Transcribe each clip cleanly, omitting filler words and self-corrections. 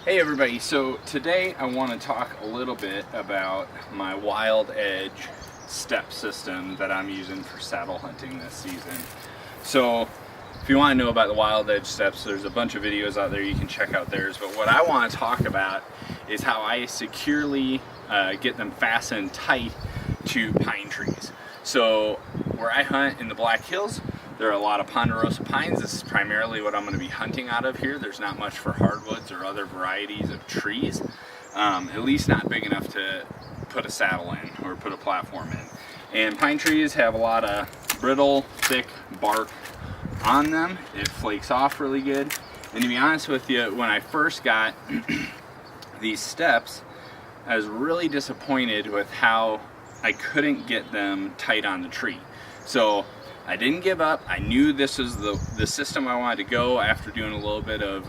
Hey everybody, so today I want to talk a little bit about my Wild Edge step system that I'm using for saddle hunting this season. So if you want to know about the Wild Edge steps, there's a bunch of videos out there, you can check out theirs, but what I want to talk about is how I securely get them fastened tight to pine trees. So where I hunt in the Black Hills, there are a lot of ponderosa pines. This is primarily what I'm going to be hunting out of here. There's not much for hardwoods or other varieties of trees, at least not big enough to put a saddle in or put a platform in. And pine trees have a lot of brittle, thick bark on them. It flakes off really good. And to be honest with you, when I first got these steps, I was really disappointed with how I couldn't get them tight on the tree. So I didn't give up. I knew this was the system I wanted to go after doing a little bit of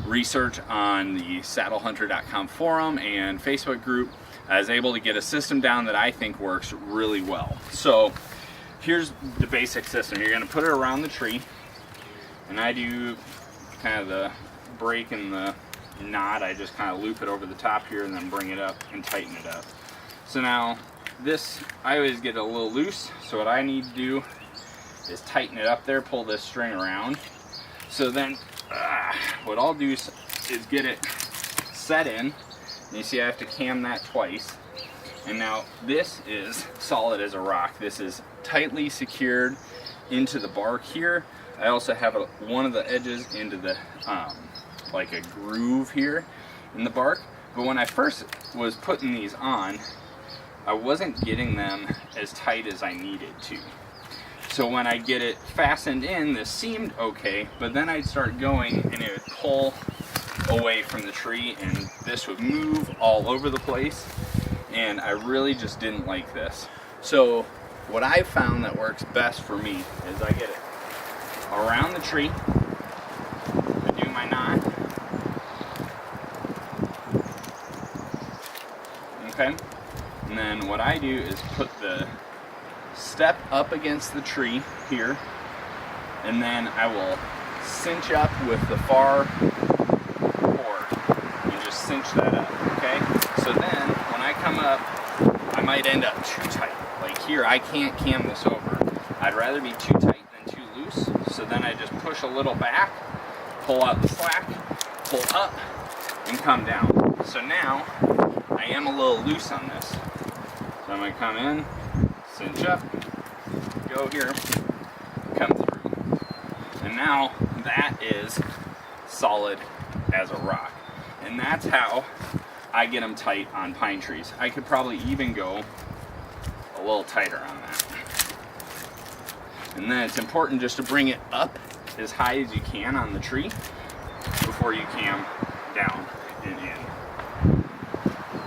research on the saddlehunter.com forum and Facebook group. I was able to get a system down that I think works really well. So here's the basic system. You're going to put it around the tree, and I do kind of the break and the knot. I just kind of loop it over the top here and then bring it up and tighten it up. So now this, I always get a little loose, so what I need to do is tighten it up there, pull this string around. So then what I'll do is get it set in. And you see I have to cam that twice. And now this is solid as a rock. This is tightly secured into the bark here. I also have one of the edges into the like a groove here in the bark. But when I first was putting these on, I wasn't getting them as tight as I needed to. So when I get it fastened in, this seemed okay, but then I'd start going and it would pull away from the tree and this would move all over the place, and I really just didn't like this. So what I found that works best for me is I get it around the tree, I do my knot, okay, and then what I do is put the step up against the tree here, and then I will cinch up with the far cord and just cinch that up, okay? So then when I come up, I might end up too tight. Like here, I can't cam this over. I'd rather be too tight than too loose, so then I just push a little back, pull out the slack, pull up, and come down. So now I am a little loose on this. So I'm going to come in, cinch up, go here, come through. And now that is solid as a rock. And that's how I get them tight on pine trees. I could probably even go a little tighter on that. And then it's important just to bring it up as high as you can on the tree before you cam down and in.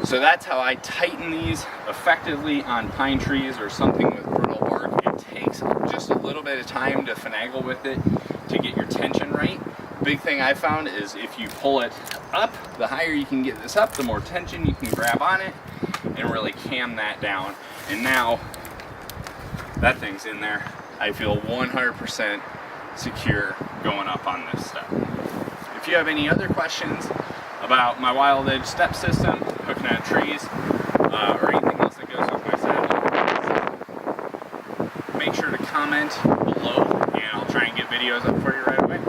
So that's how I tighten these effectively on pine trees or something with brittle bark. It takes just a little bit of time to finagle with it to get your tension right. The big thing I found is if you pull it up, the higher you can get this up, the more tension you can grab on it and really cam that down. And now that thing's in there. I feel 100% secure going up on this step. If you have any other questions about my Wild Edge step system, hooking out trees, or anything else that goes with my saddle, make sure to comment below and I'll try and get videos up for you right away.